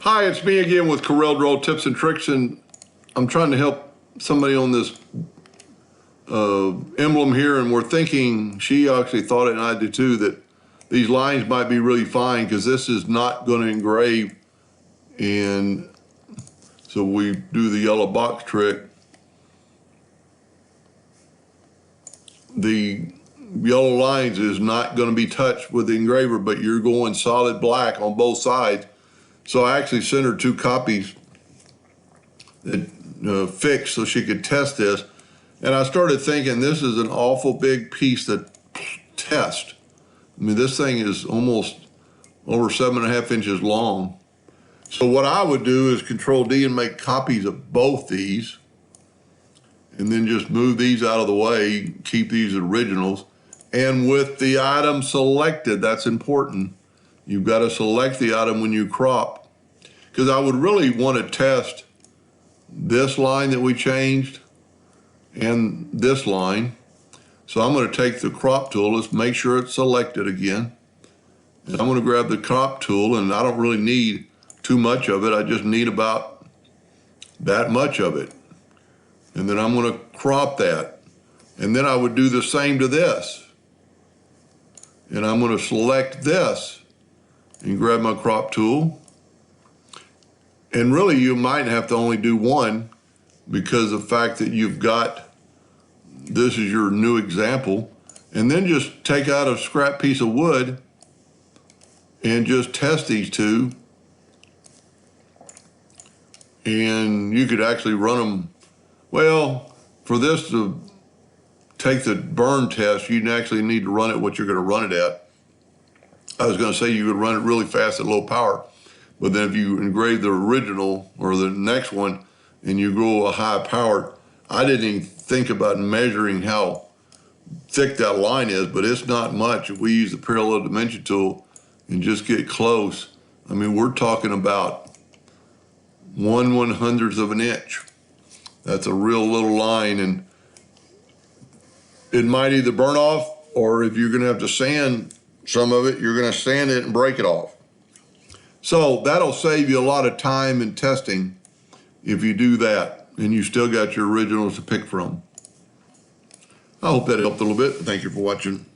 Hi, it's me again with Corel Draw Tips and Tricks, and I'm trying to help somebody on this emblem here, and we're thinking, she actually thought it and I did too, that these lines might be really fine because this is not going to engrave, and so we do the yellow box trick. The yellow lines is not going to be touched with the engraver, but you're going solid black on both sides. So I actually sent her 2 copies that fixed so she could test this. And I started thinking, this is an awful big piece to test. I mean, this thing is almost over 7.5 inches long. So what I would do is Control D and make copies of both these, and then just move these out of the way, keep these originals. And with the item selected, that's important. You've got to select the item when you crop, because I would really want to test this line that we changed and this line. So I'm going to take the crop tool. Let's make sure it's selected again. And I'm going to grab the crop tool, and I don't really need too much of it. I just need about that much of it. And then I'm going to crop that. And then I would do the same to this. And I'm going to select this and grab my crop tool. And really, you might have to only do one because of the fact that you've got, this is your new example. And then just take out a scrap piece of wood and just test these two. And you could actually run them. Well, for this to take the burn test, you'd actually need to run it what you're going to run it at. I was going to say you could run it really fast at low power, but then if you engrave the original or the next one and you go a high power, I didn't even think about measuring how thick that line is, but it's not much. If we use the parallel dimension tool and just get close, I mean, we're talking about 1/100th of an inch. That's a real little line, and it might either burn off, or if you're going to have to sand some of it, you're going to sand it and break it off. So that'll save you a lot of time in testing if you do that, and you still got your originals to pick from. I hope that helped a little bit. Thank you for watching.